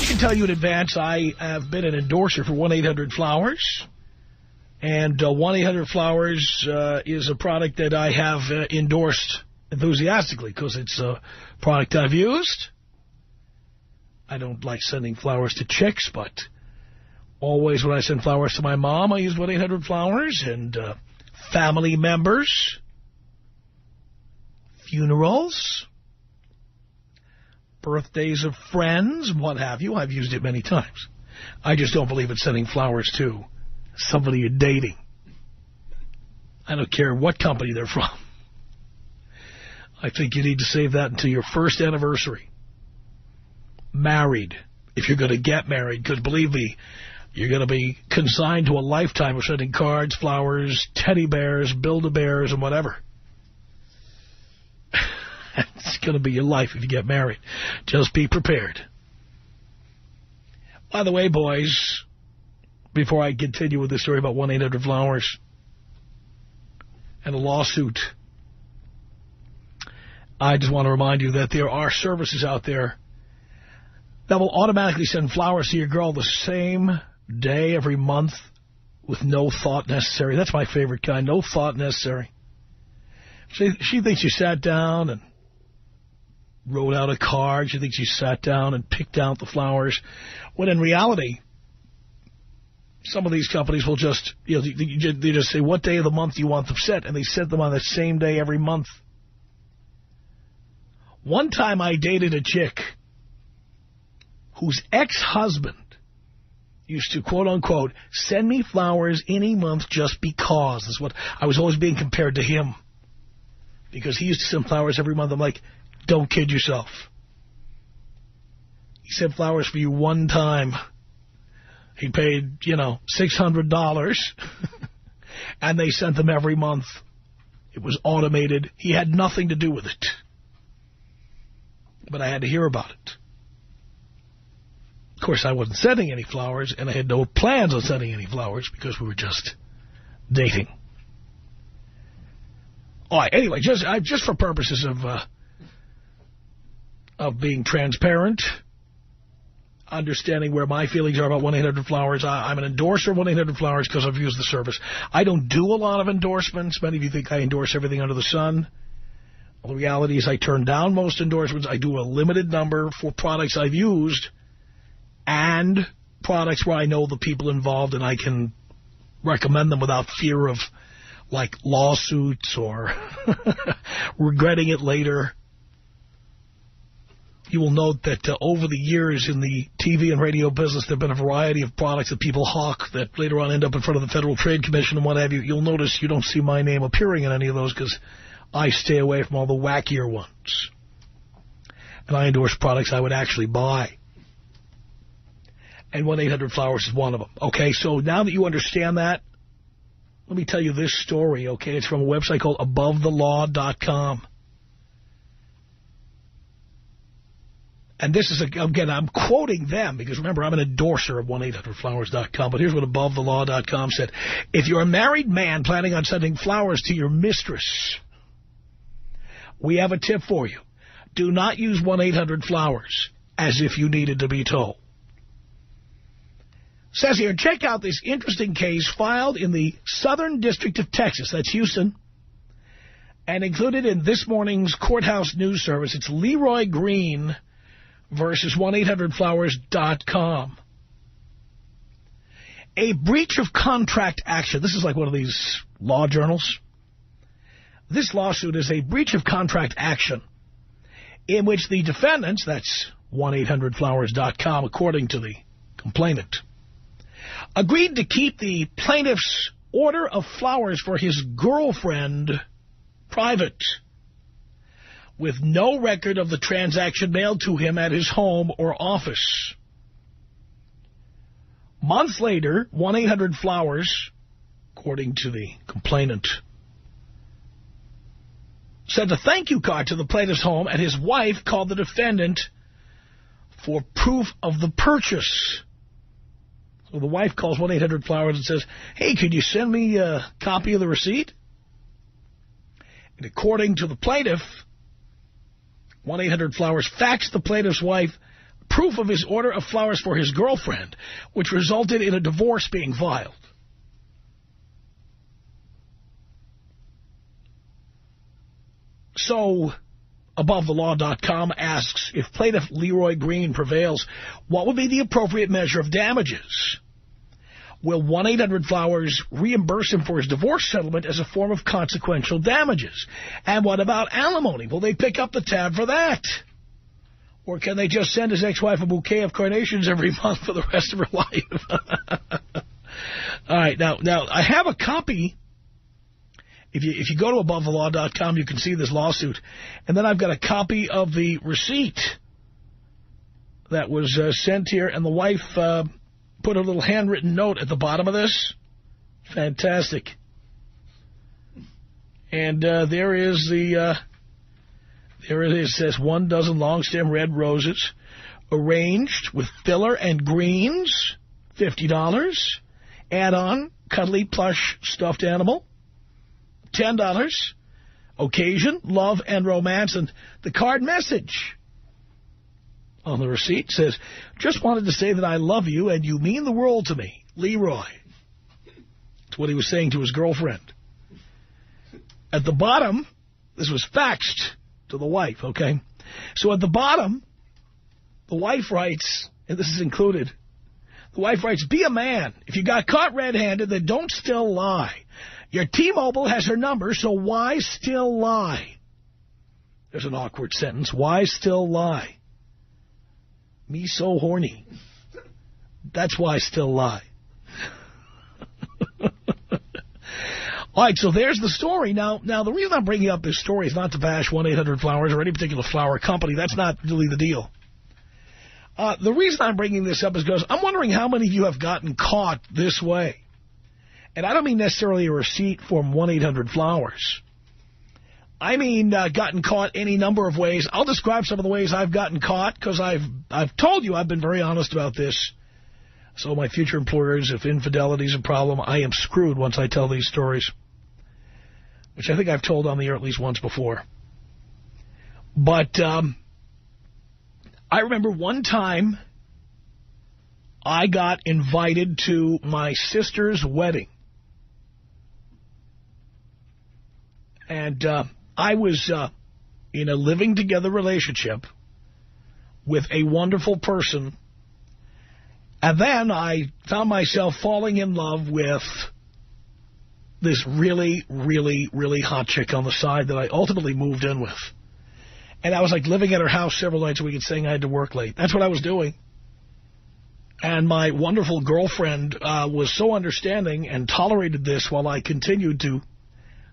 can tell you in advance I have been an endorser for 1-800-Flowers. And 1-800-Flowers is a product that I have endorsed enthusiastically because it's a product I've used. I don't like sending flowers to chicks, but always when I send flowers to my mom, I use 1-800-Flowers, and family members, funerals, birthdays of friends, what have you. I've used it many times. I just don't believe in sending flowers to somebody you're dating. I don't care what company they're from. I think you need to save that until your first anniversary. Married, if you're going to get married, because believe me, you're going to be consigned to a lifetime of sending cards, flowers, teddy bears, Build-A-Bears, and whatever. It's going to be your life if you get married. Just be prepared. By the way, boys, before I continue with this story about 1-800-Flowers and a lawsuit, I just want to remind you that there are services out there that will automatically send flowers to your girl the same day every month with no thought necessary. That's my favorite kind, no thought necessary. She thinks you sat down and wrote out a card. She thinks you sat down and picked out the flowers. When in reality, some of these companies will just, they just say, what day of the month do you want them sent? And they send them on the same day every month. One time I dated a chick whose ex-husband used to, quote-unquote, send me flowers any month just because. That's what I was always being compared to him. Because he used to send flowers every month. I'm like, don't kid yourself. He sent flowers for you one time. He paid, $600. And they sent them every month. It was automated. He had nothing to do with it. But I had to hear about it. Of course, I wasn't sending any flowers, and I had no plans on sending any flowers because we were just dating. All right, anyway, just for purposes of being transparent, understanding where my feelings are about 1-800-Flowers, I'm an endorser of 1-800-Flowers because I've used the service. I don't do a lot of endorsements. Many of you think I endorse everything under the sun. Well, the reality is I turn down most endorsements. I do a limited number for products I've used and products where I know the people involved and I can recommend them without fear of, like, lawsuits or regretting it later. You will note that over the years in the TV and radio business, there have been a variety of products that people hawk that later on end up in front of the Federal Trade Commission and what have you. You'll notice you don't see my name appearing in any of those because I stay away from all the wackier ones. And I endorse products I would actually buy. And 1-800-Flowers is one of them. Okay, so now that you understand that, let me tell you this story, okay? It's from a website called AboveTheLaw.com. And this is, again, I'm quoting them because, remember, I'm an endorser of 1-800-Flowers.com. But here's what AboveTheLaw.com said. If you're a married man planning on sending flowers to your mistress, we have a tip for you. Do not use 1-800-Flowers as if you needed to be told. Says here, check out this interesting case filed in the Southern District of Texas. That's Houston. And included in this morning's courthouse news service. It's Leroy Green versus 1-800-Flowers.com. A breach of contract action. This is like one of these law journals. This lawsuit is a breach of contract action in which the defendants, that's 1-800-Flowers.com, according to the complainant, agreed to keep the plaintiff's order of flowers for his girlfriend private, with no record of the transaction mailed to him at his home or office. Months later, 1-800-Flowers, according to the complainant, sent a thank you card to the plaintiff's home, and his wife called the defendant for proof of the purchase. So the wife calls 1-800-Flowers and says, hey, could you send me a copy of the receipt? And according to the plaintiff, 1-800-Flowers faxed the plaintiff's wife proof of his order of flowers for his girlfriend, which resulted in a divorce being filed. So, AboveTheLaw.com asks, if plaintiff Leroy Green prevails, what would be the appropriate measure of damages? Will 1-800-Flowers reimburse him for his divorce settlement as a form of consequential damages? And what about alimony? Will they pick up the tab for that? Or can they just send his ex-wife a bouquet of carnations every month for the rest of her life? All right, now I have a copy. If you go to AboveTheLaw.com, you can see this lawsuit. And then I've got a copy of the receipt that was sent here, and the wife put a little handwritten note at the bottom of this. Fantastic. And there is there it is. It says 1 dozen long-stem red roses arranged with filler and greens, $50. Add-on, cuddly plush stuffed animal, $10. Occasion, love and romance. And the card message on the receipt says, just wanted to say that I love you and you mean the world to me, Leroy. That's what he was saying to his girlfriend. At the bottom, this was faxed to the wife, okay? So at the bottom, the wife writes, and this is included, the wife writes, be a man. If you got caught red-handed, then don't still lie. Your T-Mobile has her number, so why still lie? There's an awkward sentence. Why still lie? Me so horny. That's why still lie. All right, so there's the story. Now, the reason I'm bringing up this story is not to bash 1-800-Flowers or any particular flower company. That's not really the deal. The reason I'm bringing this up is because I'm wondering how many of you have gotten caught this way. And I don't mean necessarily a receipt from 1-800-Flowers. I mean gotten caught any number of ways. I'll describe some of the ways I've gotten caught because I've told you I've been very honest about this. So my future employers, if infidelity is a problem, I am screwed once I tell these stories, which I think I've told on the air at least once before. But I remember one time I got invited to my sister's wedding. And I was in a living together relationship with a wonderful person. And then I found myself falling in love with this really, really, really hot chick on the side that I ultimately moved in with. And I was like living at her house several nights a week and saying I had to work late. That's what I was doing. And my wonderful girlfriend was so understanding and tolerated this while I continued to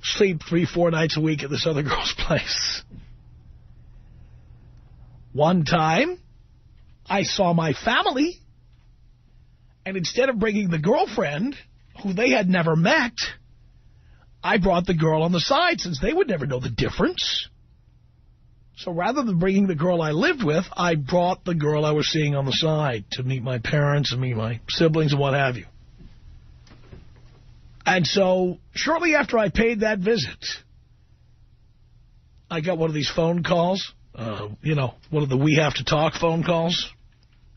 sleep 3-4 nights a week at this other girl's place. One time, I saw my family, and instead of bringing the girlfriend, who they had never met, I brought the girl on the side since they would never know the difference. So rather than bringing the girl I lived with, I brought the girl I was seeing on the side to meet my parents and meet my siblings and what have you. And so shortly after I paid that visit, I got one of these phone calls, one of the we have to talk phone calls,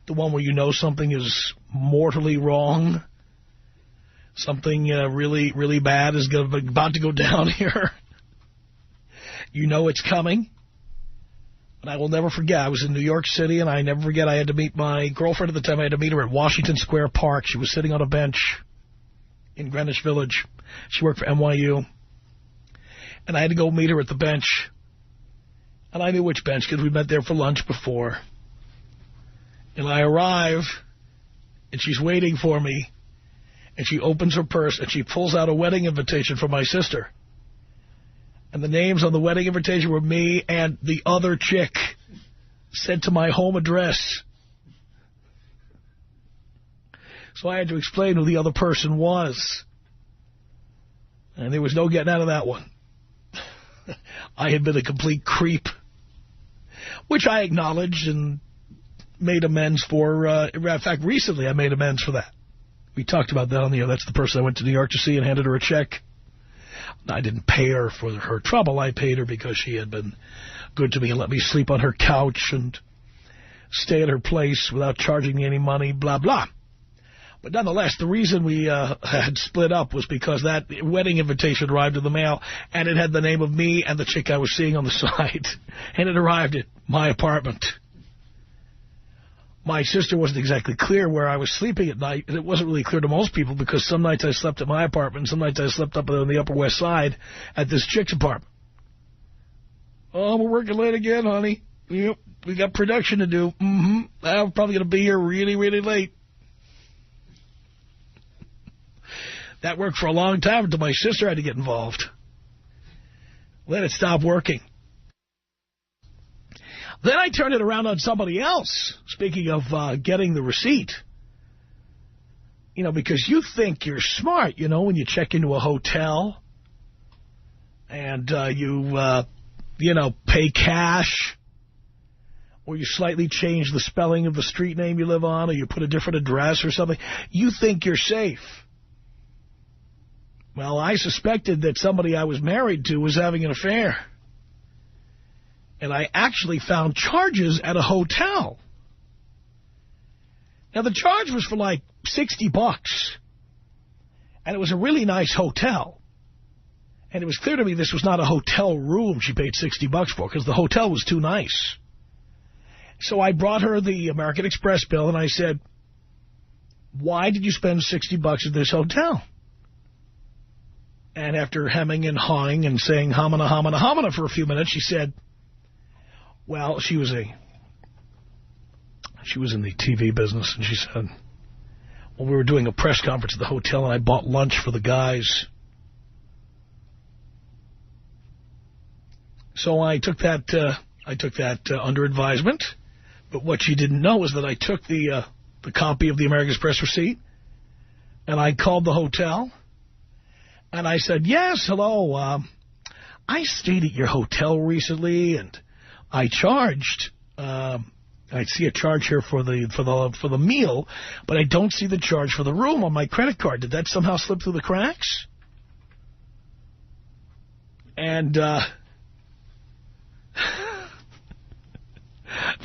the one where you know something is mortally wrong, something really, really bad is about to go down here. You know it's coming. And I will never forget, I was in New York City, and I never forget I had to meet my girlfriend at the time. I had to meet her at Washington Square Park. She was sitting on a bench in Greenwich Village. She worked for NYU. And I had to go meet her at the bench. And I knew which bench because we met there for lunch before. And I arrive, and she's waiting for me. And she opens her purse, and she pulls out a wedding invitation for my sister. And the names on the wedding invitation were me and the other chick sent to my home address. So I had to explain who the other person was. And there was no getting out of that one. I had been a complete creep, which I acknowledged and made amends for. In fact, recently I made amends for that. We talked about that on the air. That's the person I went to New York to see and handed her a check. I didn't pay her for her trouble. I paid her because she had been good to me and let me sleep on her couch and stay at her place without charging me any money, blah, blah. But nonetheless, the reason we had split up was because that wedding invitation arrived in the mail, and it had the name of me and the chick I was seeing on the side. And it arrived at my apartment. My sister wasn't exactly clear where I was sleeping at night. It wasn't really clear to most people because some nights I slept at my apartment, and some nights I slept up on the Upper West Side at this chick's apartment. Oh, we're working late again, honey. Yep, we got production to do. I'm probably going to be here really, really late. That worked for a long time until my sister had to get involved. Let it stop working. Then I turned it around on somebody else, speaking of getting the receipt. You know, because you think you're smart, you know, when you check into a hotel and you know, pay cash, or you slightly change the spelling of the street name you live on, or you put a different address or something. You think you're safe. Well, I suspected that somebody I was married to was having an affair. And I actually found charges at a hotel. Now, the charge was for like $60. And it was a really nice hotel. And it was clear to me this was not a hotel room she paid $60 for, because the hotel was too nice. So I brought her the American Express bill, and I said, why did you spend $60 at this hotel? And after hemming and hawing and saying homina, homina, homina for a few minutes, she said, well, she was in the TV business, and she said, well, we were doing a press conference at the hotel, and I bought lunch for the guys. So I took that under advisement. But what she didn't know was that I took the copy of the American Express receipt, and I called the hotel, and I said, yes, hello, I stayed at your hotel recently, and I charged. I see a charge here for the meal, but I don't see the charge for the room on my credit card. Did that somehow slip through the cracks? And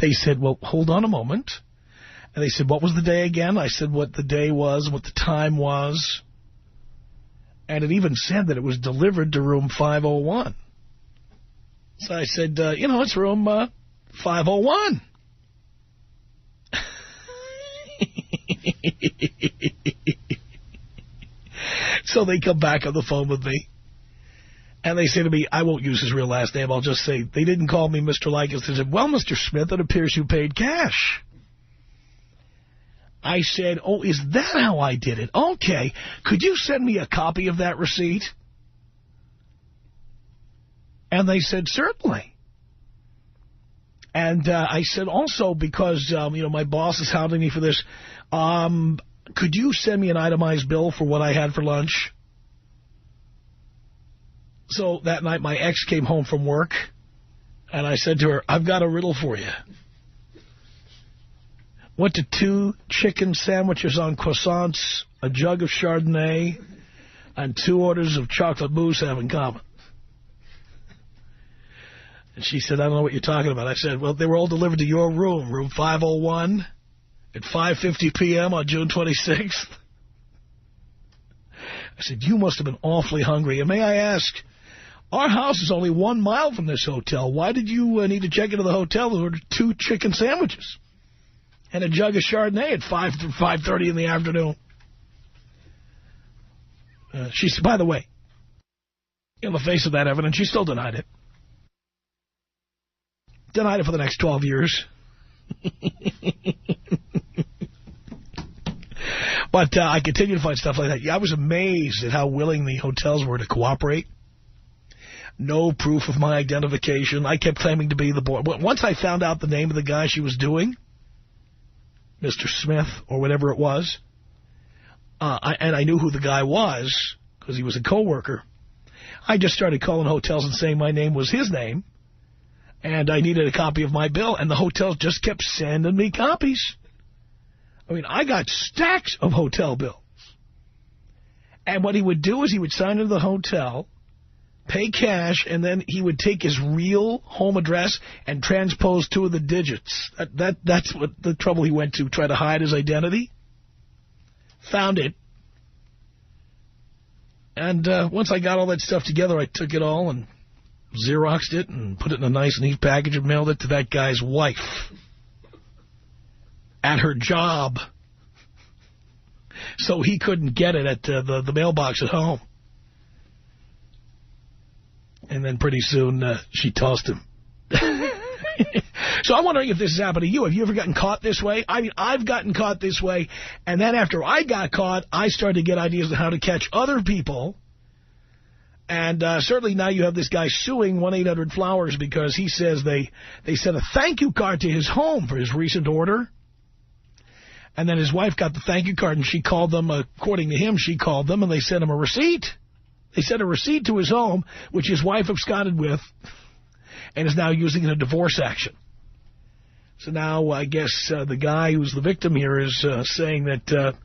they said, well, hold on a moment. And they said, what was the day again? I said what the day was, what the time was. And it even said that it was delivered to room 501. So I said, you know, it's room 501. So they come back on the phone with me. And they say to me, I won't use his real last name. I'll just say, they didn't call me Mr. Leykis. They said, well, Mr. Smith, it appears you paid cash. I said, oh, is that how I did it? Okay. Could you send me a copy of that receipt? And they said, certainly. And I said, also, because, you know, my boss is hounding me for this, could you send me an itemized bill for what I had for lunch? So that night, my ex came home from work, and I said to her, I've got a riddle for you. What do 2 chicken sandwiches on croissants, a jug of Chardonnay, and 2 orders of chocolate mousse have in common? And she said, I don't know what you're talking about. I said, well, they were all delivered to your room, room 501, at 5:50 p.m. on June 26th. I said, you must have been awfully hungry. And may I ask, our house is only 1 mile from this hotel. Why did you need to check into the hotel and order 2 chicken sandwiches and a jug of Chardonnay at 5:30 in the afternoon? She said, by the way, in the face of that evidence, she still denied it. Denied it for the next 12 years. But I continue to find stuff like that. I was amazed at how willing the hotels were to cooperate. No proof of my identification. I kept claiming to be the boy. Once I found out the name of the guy she was doing, Mr. Smith or whatever it was, and I knew who the guy was because he was a coworker, I just started calling hotels and saying my name was his name, and I needed a copy of my bill, and the hotels just kept sending me copies. I mean, I got stacks of hotel bills. And what he would do is he would sign into the hotel, pay cash, and then he would take his real home address and transpose 2 of the digits. That's what the trouble he went to, try to hide his identity. Found it. And once I got all that stuff together, I took it all and Xeroxed it and put it in a nice, neat package and mailed it to that guy's wife at her job. So he couldn't get it at the mailbox at home. And then pretty soon she tossed him. So I'm wondering if this has happened to you. Have you ever gotten caught this way? I mean, I've gotten caught this way. And then after I got caught, I started to get ideas on how to catch other people. And certainly now you have this guy suing 1-800-Flowers because he says they sent a thank you card to his home for his recent order. And then his wife got the thank you card, and she called them, according to him, she called them, and they sent him a receipt. They sent a receipt to his home, which his wife absconded with, and is now using in a divorce action. So now I guess the guy who's the victim here is saying that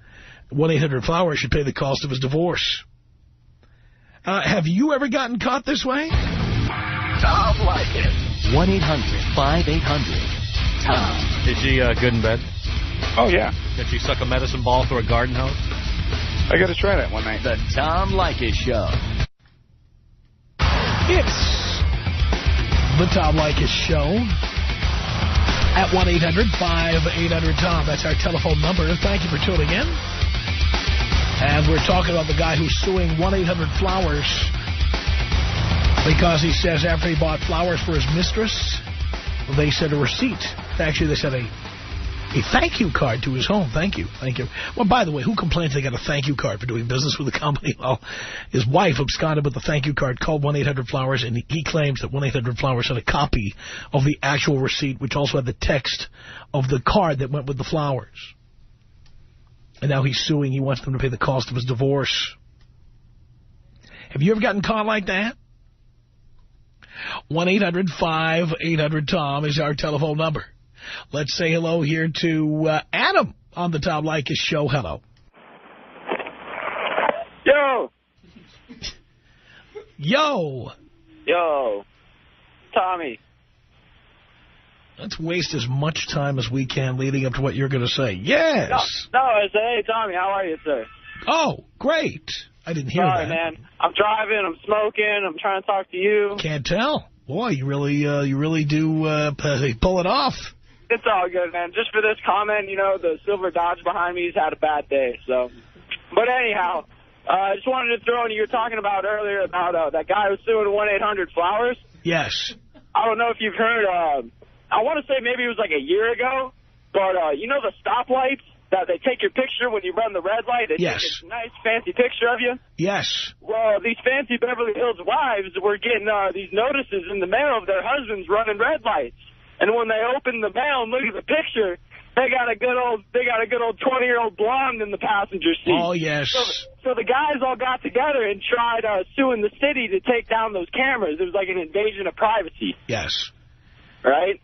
1-800-Flowers should pay the cost of his divorce. Have you ever gotten caught this way? Tom Leykis. 1-800-5800-TOM. Is she good in bed? Oh, yeah. Can she suck a medicine ball through a garden hose? I got to try that one night. The Tom Leykis Show. It's the Tom Leykis Show at 1-800-5800-TOM. That's our telephone number. Thank you for tuning in. And we're talking about the guy who's suing 1-800-Flowers because he says after he bought flowers for his mistress, they sent a receipt. Actually, they sent a thank you card to his home. Thank you. Thank you. Well, by the way, who complains they got a thank you card for doing business with the company? Well, his wife absconded with the thank you card, called 1-800-Flowers, and he claims that 1-800-Flowers sent a copy of the actual receipt, which also had the text of the card that went with the flowers. And now he's suing. He wants them to pay the cost of his divorce. Have you ever gotten caught like that? 1-800-5800-TOM is our telephone number. Let's say hello here to Adam on the Tom Leykis Show. Hello. Yo. Yo. Yo. Tommy. Let's waste as much time as we can leading up to what you're going to say. Yes. No, I said, hey, Tommy, how are you, sir? Oh, great. I didn't hear Sorry, that. man. I'm driving. I'm smoking. I'm trying to talk to you. Can't tell. Boy, you really do pull it off. It's all good, man. Just for this comment, you know, the silver Dodge behind me has had a bad day. So, but anyhow, I just wanted to throw in, you were talking about earlier about that guy who's suing 1-800-Flowers. Yes. I don't know if you've heard, I want to say maybe it was like a year ago, but you know the stoplights that they take your picture when you run the red light? They yes. take a nice fancy picture of you? Yes. Well, these fancy Beverly Hills wives were getting these notices in the mail of their husbands running red lights. And when they open the mail and look at the picture, they got a good old 20-year-old blonde in the passenger seat. Oh, yes. So the guys all got together and tried suing the city to take down those cameras. It was like an invasion of privacy. Yes. Right?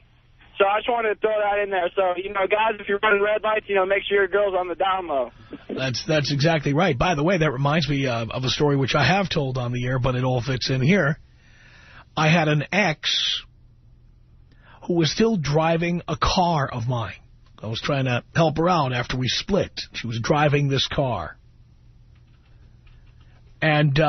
So I just wanted to throw that in there. So, you know, guys, if you're running red lights, you know, make sure your girl's on the down low. That's exactly right. By the way, that reminds me of a story which I have told on the air, but it all fits in here. I had an ex who was still driving a car of mine. I was trying to help her out after we split. She was driving this car. And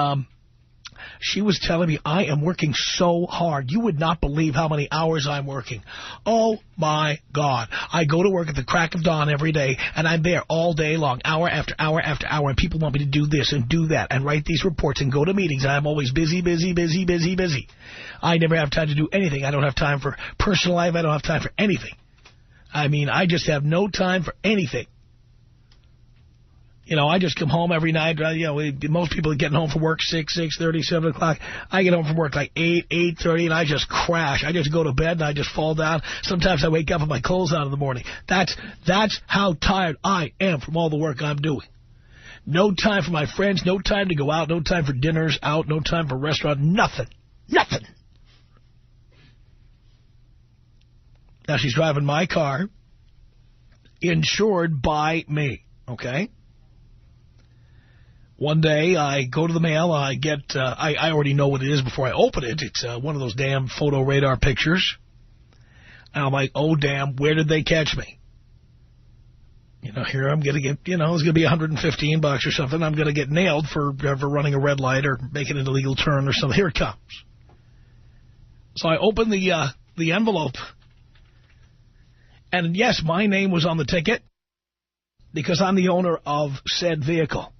she was telling me, I am working so hard. You would not believe how many hours I'm working. Oh, my God. I go to work at the crack of dawn every day, and I'm there all day long, hour after hour after hour, and people want me to do this and do that and write these reports and go to meetings, and I'm always busy, busy, busy, busy, busy. I never have time to do anything. I don't have time for personal life. I don't have time for anything. I mean, I just have no time for anything. You know, I just come home every night. You know, most people are getting home from work 6, 6:30, 7 o'clock. I get home from work like 8, 8:30, and I just crash. I just go to bed, and I just fall down. Sometimes I wake up with my clothes on in the morning. That's how tired I am from all the work I'm doing. No time for my friends, no time to go out, no time for dinners out, no time for restaurant, nothing. Nothing. Now, she's driving my car, insured by me, okay? One day, I go to the mail, I get, I already know what it is before I open it. It's one of those damn photo radar pictures. And I'm like, oh, damn, where did they catch me? You know, here I'm going to get, you know, it's going to be $115 or something. I'm going to get nailed for running a red light or making an illegal turn or something. Here it comes. So I open the envelope. And, yes, my name was on the ticket because I'm the owner of said vehicle.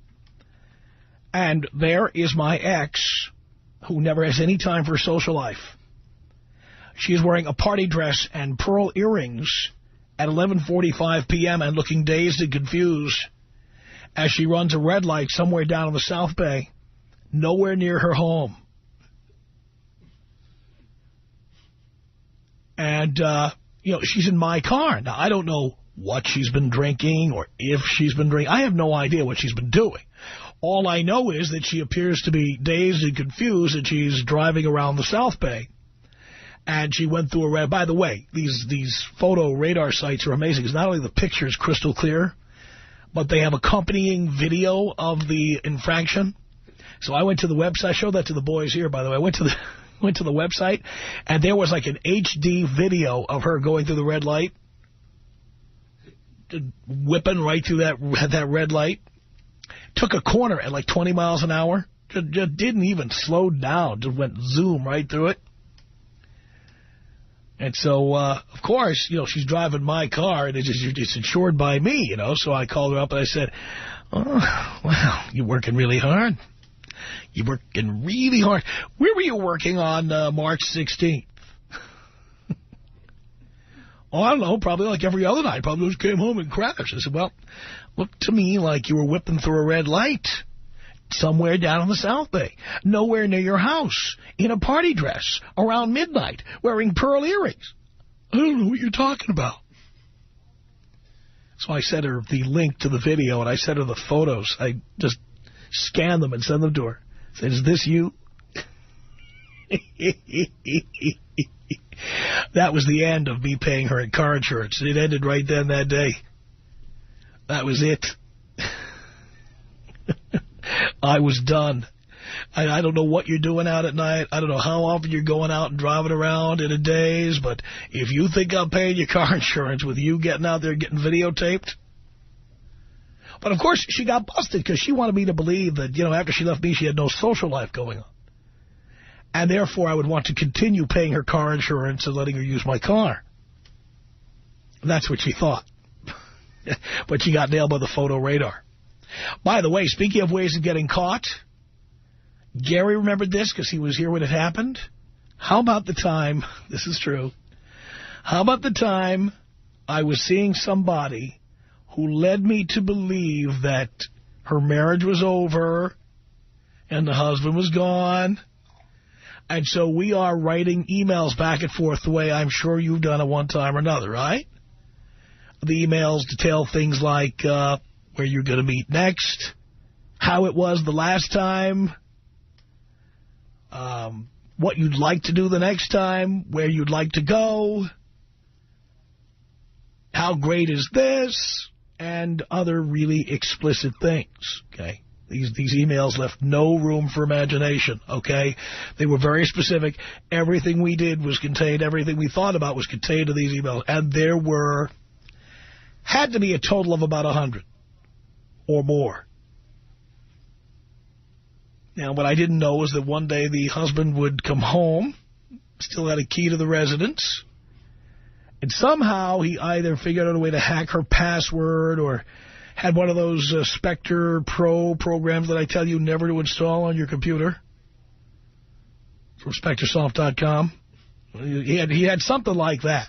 And there is my ex, who never has any time for social life. She is wearing a party dress and pearl earrings at 11:45 p.m. and looking dazed and confused as she runs a red light somewhere down in the South Bay, nowhere near her home. And, you know, she's in my car. Now, I don't know what she's been drinking or if she's been drinking. I have no idea what she's been doing. All I know is that she appears to be dazed and confused, and she's driving around the South Bay. And she went through a red. By the way, these photo radar sites are amazing, because not only the picture is crystal clear, but they have accompanying video of the infraction. So I went to the website. I showed that to the boys here, by the way. I went to the website, and there was like an HD video of her going through the red light, whipping right through that red light. Took a corner at like 20 miles an hour. Just didn't even slow down. Just went zoom right through it. And so, of course, you know, she's driving my car, and it's insured by me, you know. So I called her up and I said, oh, wow, you're working really hard. You're working really hard. Where were you working on March 16th? Oh, I don't know, probably like every other night. Probably just came home and crashed. I said, well, looked to me like you were whipping through a red light somewhere down in the South Bay, nowhere near your house, in a party dress, around midnight, wearing pearl earrings. I don't know what you're talking about. So I sent her the link to the video, and I sent her the photos. I just scanned them and sent them to her. I said, is this you? That was the end of me paying her car insurance. It ended right then that day. That was it. I was done. I don't know what you're doing out at night. I don't know how often you're going out and driving around in a daze, but if you think I'm paying your car insurance with you getting out there getting videotaped. But, of course, she got busted because she wanted me to believe that, you know, after she left me, she had no social life going on. And, therefore, I would want to continue paying her car insurance and letting her use my car. That's what she thought. But she got nailed by the photo radar. By the way, speaking of ways of getting caught, Gary remembered this because he was here when it happened. How about the time, this is true, how about the time I was seeing somebody who led me to believe that her marriage was over and the husband was gone? And so we are writing emails back and forth the way I'm sure you've done at one time or another, right? The emails detail things like where you're going to meet next, how it was the last time, what you'd like to do the next time, where you'd like to go, how great is this, and other really explicit things, okay? These emails left no room for imagination, okay? They were very specific. Everything we did was contained. Everything we thought about was contained in these emails. And there had to be a total of about 100 or more. Now, what I didn't know was that one day the husband would come home, still had a key to the residence, and somehow he either figured out a way to hack her password or had one of those Spectre Pro programs that I tell you never to install on your computer from SpectreSoft.com. He had something like that,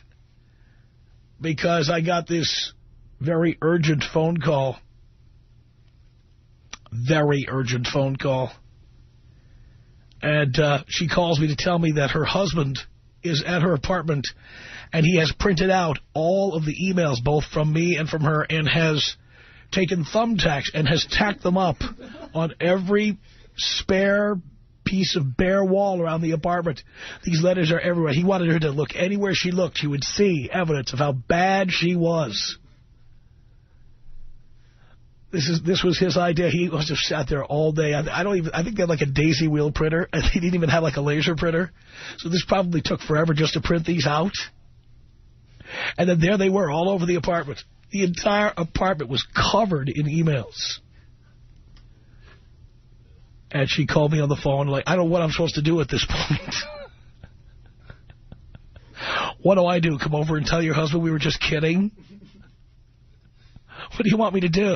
because I got this very urgent phone call. Very urgent phone call. And she calls me to tell me that her husband is at her apartment, and he has printed out all of the emails, both from me and from her, and has taken thumbtacks and has tacked them up on every spare piece of bare wall around the apartment. These letters are everywhere. He wanted her to look anywhere she looked. She would see evidence of how bad she was. This was his idea. He must have sat there all day. I think they had like a daisy wheel printer, and they didn't even have like a laser printer. So this probably took forever just to print these out. And then there they were all over the apartment. The entire apartment was covered in emails. And she called me on the phone like, I don't know what I'm supposed to do at this point. What do I do? Come over and tell your husband we were just kidding? What do you want me to do?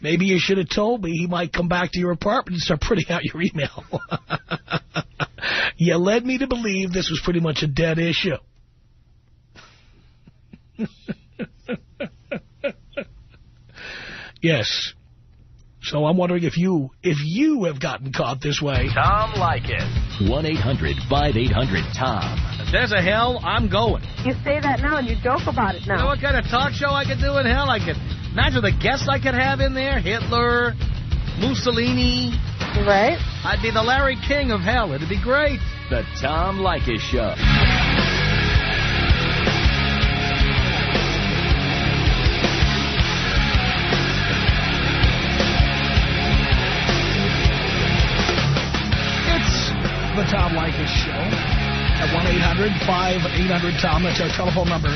Maybe you should have told me he might come back to your apartment and start printing out your email. You led me to believe this was pretty much a dead issue. Yes. So I'm wondering if you have gotten caught this way. Tom Leykis. 1-800-5800-TOM. If there's a hell, I'm going. You say that now and you joke about it now. You know what kind of talk show I could do in hell? I could imagine the guests I could have in there. Hitler, Mussolini. Right? I'd be the Larry King of hell. It'd be great. The Tom Leykis Show. The Tom Leykis Show at 1-800-5800-TOM. That's our telephone number.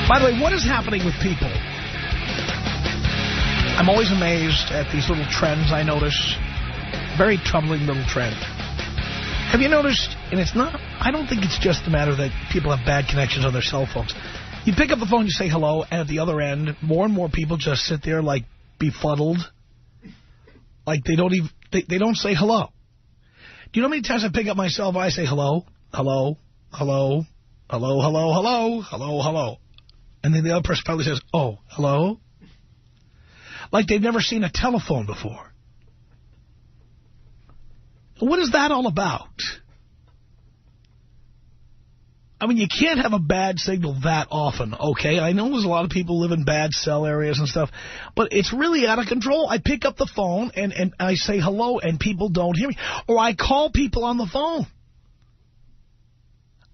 By the way, what is happening with people? I'm always amazed at these little trends I notice. Very troubling little trend. Have you noticed, and it's not, I don't think it's just the matter that people have bad connections on their cell phones. You pick up the phone, you say hello, and at the other end, more and more people just sit there like befuddled. Like they don't even... They don't say hello. Do you know how many times I pick up my cell phone, I say hello, hello, hello, hello, hello, hello, hello, hello. And then the other person probably says, oh, hello? Like they've never seen a telephone before. What is that all about? I mean, you can't have a bad signal that often, okay? I know there's a lot of people live in bad cell areas and stuff, but it's really out of control. I pick up the phone and I say hello and people don't hear me. Or I call people on the phone.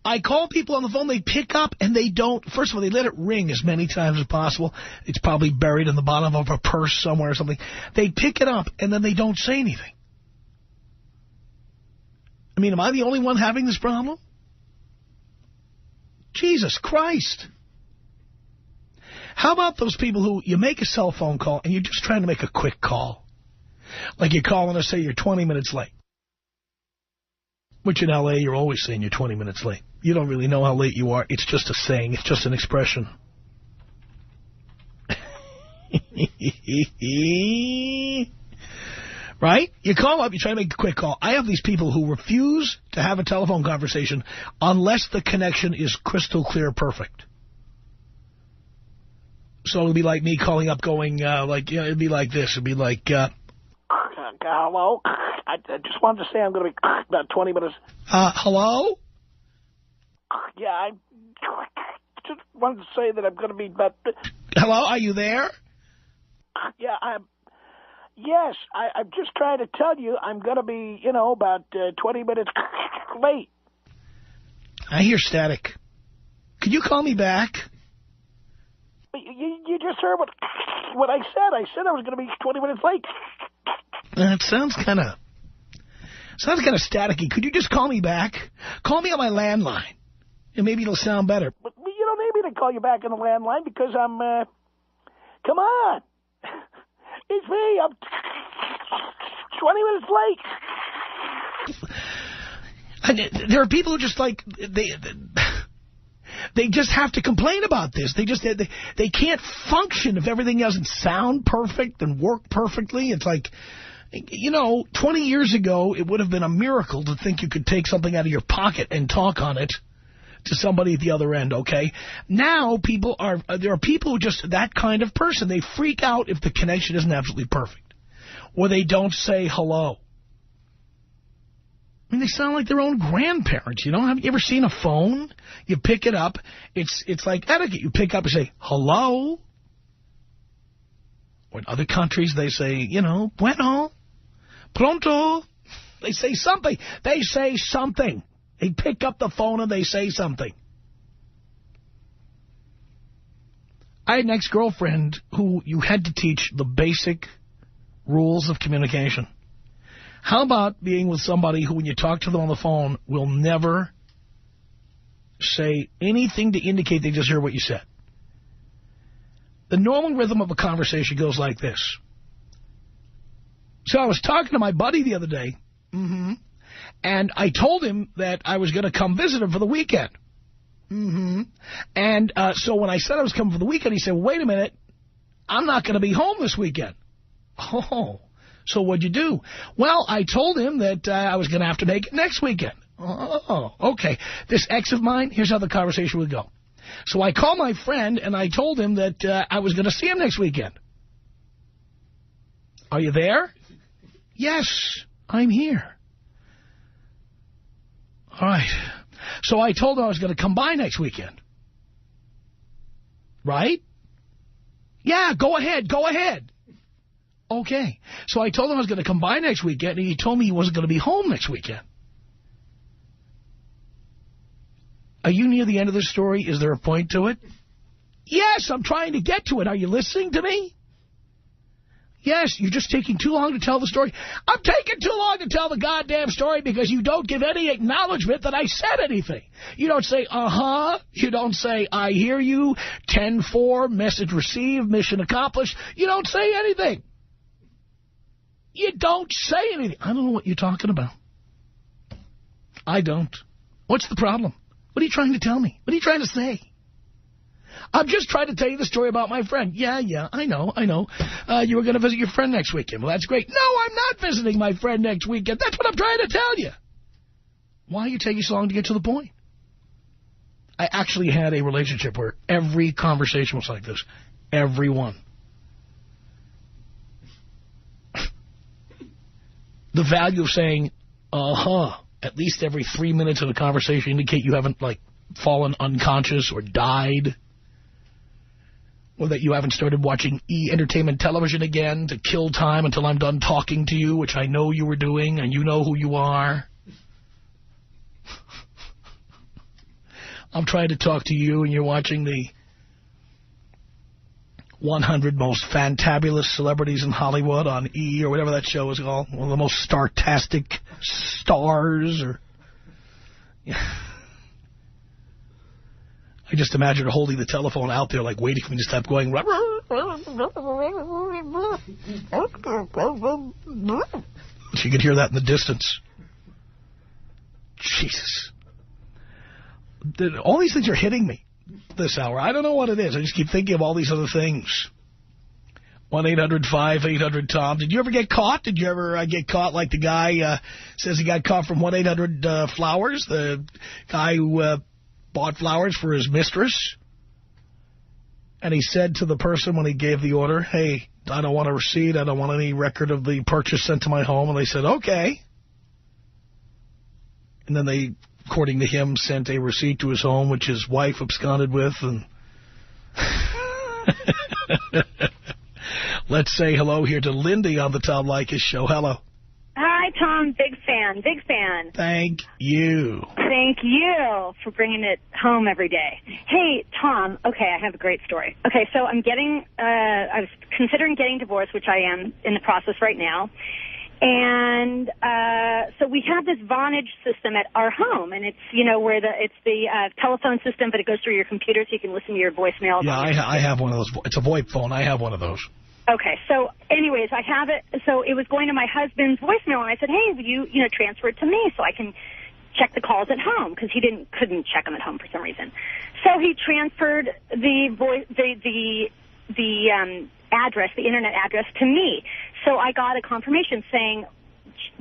I call people on the phone, they pick up and they don't. First of all, they let it ring as many times as possible. It's probably buried in the bottom of a purse somewhere or something. They pick it up and then they don't say anything. I mean, am I the only one having this problem? Jesus Christ. How about those people who you make a cell phone call and you're just trying to make a quick call? Like you're calling to say you're 20 minutes late. Which in L.A. you're always saying you're 20 minutes late. You don't really know how late you are. It's just a saying. It's just an expression. Right? You call up, you try to make a quick call. I have these people who refuse to have a telephone conversation unless the connection is crystal clear perfect. So it'll be like me calling up going, it'd be like this. It'd be like, hello? I just wanted to say I'm going to be about 20 minutes. Hello? Yeah, I just wanted to say that I'm going to be about... Hello, are you there? Yeah, Yes, I'm just trying to tell you I'm going to be, about 20 minutes late. I hear static. Could you call me back? You just heard what I said. I said I was going to be 20 minutes late. It sounds kind of staticky. Could you just call me back? Call me on my landline, and maybe it'll sound better. But you don't need me to call you back on the landline because I'm... come on. It's me. I'm 20 minutes late. There are people who just like they just have to complain about this. They can't function if everything doesn't sound perfect and work perfectly. It's like, 20 years ago it would have been a miracle to think you could take something out of your pocket and talk on it to somebody at the other end, okay? Now there are people who just that kind of person. They freak out if the connection isn't absolutely perfect. Or they don't say hello. I mean, they sound like their own grandparents, Have you ever seen a phone? You pick it up. It's like etiquette. You pick up and say, hello. Or in other countries, they say, bueno, pronto. They say something. They say something. They pick up the phone and they say something. I had an ex-girlfriend who you had to teach the basic rules of communication. How about being with somebody who, when you talk to them on the phone, will never say anything to indicate they just heard what you said? The normal rhythm of a conversation goes like this. So I was talking to my buddy the other day, and I told him that I was going to come visit him for the weekend. And so when I said I was coming for the weekend, he said, wait a minute, I'm not going to be home this weekend. Oh, so what'd you do? Well, I told him that I was going to have to make it next weekend. Oh, okay. This ex of mine, here's how the conversation would go. So I called my friend, and I told him that I was going to see him next weekend. Are you there? Yes, I'm here. All right. So I told him I was going to come by next weekend. Right? Yeah, go ahead, go ahead. Okay. So I told him I was going to come by next weekend, and he told me he wasn't going to be home next weekend. Are you near the end of the story? Is there a point to it? Yes, I'm trying to get to it. Are you listening to me? Yes, you're just taking too long to tell the story. I'm taking too long to tell the goddamn story because you don't give any acknowledgement that I said anything. You don't say, uh-huh. You don't say, I hear you, 10-4, message received, mission accomplished. You don't say anything. You don't say anything. I don't know what you're talking about. I don't. What's the problem? What are you trying to tell me? What are you trying to say? I'm just trying to tell you the story about my friend. Yeah, I know. You were going to visit your friend next weekend. Well, that's great. No, I'm not visiting my friend next weekend. That's what I'm trying to tell you. Why are you taking so long to get to the point? I actually had a relationship where every conversation was like this. Every one. The value of saying, at least every 3 minutes of the conversation indicate you haven't, like, fallen unconscious or died. Or that you haven't started watching entertainment television again to kill time until I'm done talking to you, which I know you were doing, and you know who you are. I'm trying to talk to you, and you're watching the 100 most fantabulous celebrities in Hollywood on E! Or whatever that show is called. One of the most startastic stars. Or I just imagine her holding the telephone out there, like waiting for me to stop going. She could hear that in the distance. Jesus. All these things are hitting me this hour. I don't know what it is. I just keep thinking of all these other things. 1-800-5800-TOM. Did you ever get caught? Did you ever get caught like the guy says he got caught from 1-800-Flowers? The guy who bought flowers for his mistress. And he said to the person when he gave the order, hey, I don't want a receipt. I don't want any record of the purchase sent to my home. And they said, okay. And then they, according to him, sent a receipt to his home, which his wife absconded with. And let's say hello here to Lindy on the Tom Leykis Show. Hello. Hi, Tom. Big fan. Big fan. Thank you. Thank you for bringing it home every day. Hey, Tom. Okay, I have a great story. Okay, so I was considering getting divorced, which I am in the process right now. And so we have this Vonage system at our home, and it's, where it's the telephone system, but it goes through your computer so you can listen to your voicemails. Yeah, I have one of those. It's a VoIP phone. I have one of those. Okay, so anyways, I have it. So it was going to my husband's voicemail, and I said, hey, will you, transfer it to me so I can check the calls at home, because he couldn't check them at home for some reason. So he transferred the address, the internet address, to me. So I got a confirmation saying,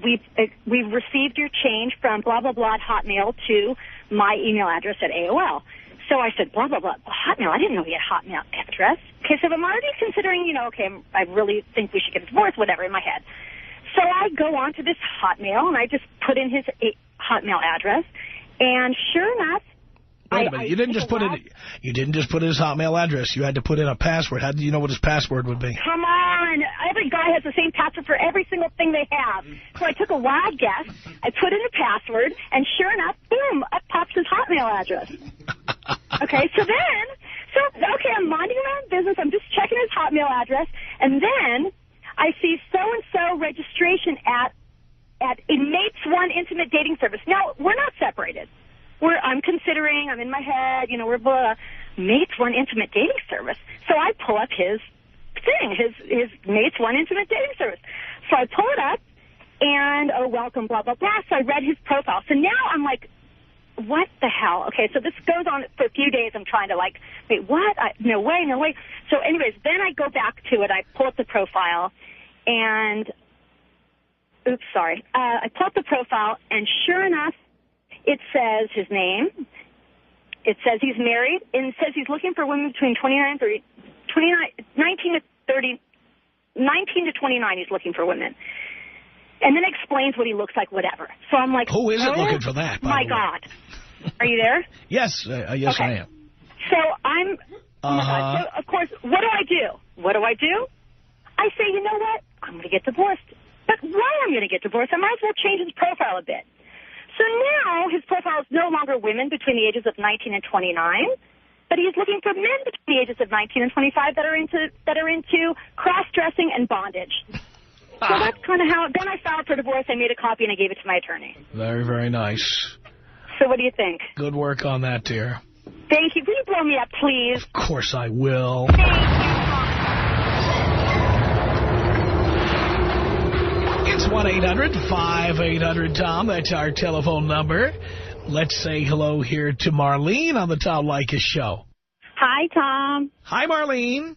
we've received your change from blah, blah, blah at Hotmail to my email address at AOL. So I said, blah, blah, blah, Hotmail. I didn't know he had Hotmail address. Okay, so I'm already considering, I really think we should get a divorce, whatever, in my head. So I go on to this Hotmail, and I just put in his Hotmail address, and sure enough, wait a minute, you didn't just put in his Hotmail address. You had to put in a password. How did you know what his password would be? Come on. Every guy has the same password for every single thing they have. So I took a wild guess. I put in a password, and sure enough, boom, up pops his Hotmail address. Okay, so I'm minding my own business. I'm just checking his Hotmail address. And then I see so-and-so registration at a Mates One intimate dating service. Now, we're not separated. I'm in my head, we're Mates One intimate dating service. So I pull up his thing, his Mates One intimate dating service. So I pull it up, and, welcome, blah, blah, blah. So I read his profile. So now I'm like, what the hell? Okay, so this goes on for a few days. I'm trying to wait, what? No way. So anyways, then I go back to it. I pull up the profile, and, I pull up the profile, and sure enough, it says his name. It says he's married, and it says he's looking for women between 19 to 29 he's looking for women. And then explains what he looks like, whatever. So I'm like, who isn't looking for that, by my the way? God. Are you there? Yes, yes, okay. I am. So I'm, so of course, what do? I say, you know what? I'm going to get divorced. But why I'm going to get divorced, I might as well change his profile a bit. So now his profile is no longer women between the ages of 19 and 29, but he's looking for men between the ages of 19 and 25 that are into cross-dressing and bondage. So that's kind of how. Then I filed for divorce. I made a copy and I gave it to my attorney. Very, very nice. So what do you think? Good work on that, dear. Thank you. Will you blow me up, please? Of course I will. Thank you. It's 1-800-5800-TOM. That's our telephone number. Let's say hello here to Marlene on the Tom Leykis Show. Hi, Tom. Hi, Marlene.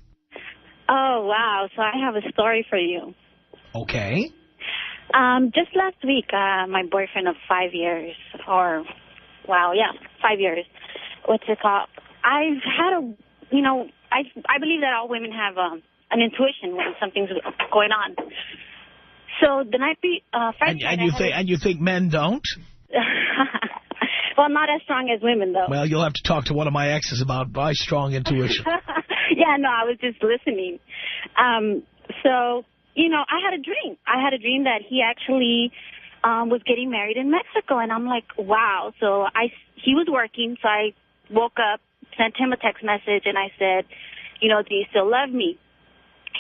Oh, wow. So I have a story for you. Okay. Just last week, my boyfriend of 5 years, 5 years, what's it called? I've had I believe that all women have an intuition when something's going on. So the night Friday night, and you think men don't? Well, not as strong as women, though. Well, you'll have to talk to one of my exes about my strong intuition. Yeah, no, I was just listening. So, I had a dream. I had a dream that he actually was getting married in Mexico, and I'm like, wow. So he was working, so I woke up, sent him a text message, and I said, do you still love me?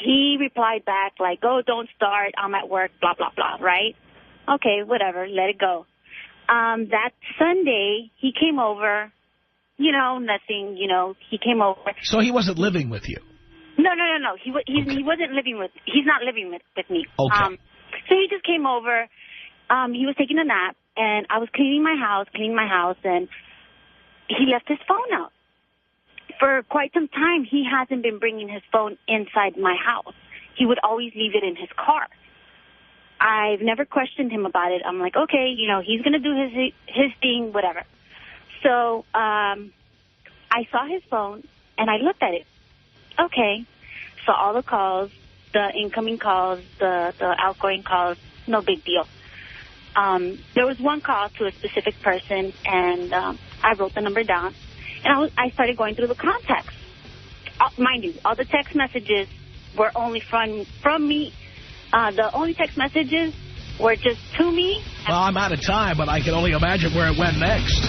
He replied back like, oh, don't start. I'm at work, blah, blah, blah, right? Okay, whatever, let it go. That Sunday, he came over, nothing, he came over. So he wasn't living with you? No. He wasn't living he's not living with me. Okay. So he just came over. He was taking a nap, and I was cleaning my house, and he left his phone out. For quite some time, he hasn't been bringing his phone inside my house. He would always leave it in his car. I've never questioned him about it. I'm like, okay, he's going to do his thing, whatever. So I saw his phone, and I looked at it. Okay. So all the calls, the incoming calls, the outgoing calls, no big deal. There was one call to a specific person, and I wrote the number down. And I started going through the contacts. Mind you, all the text messages were only from me. The only text messages were just to me. Well, I'm out of time, but I can only imagine where it went next.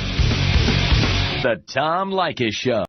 The Tom Leykis Show.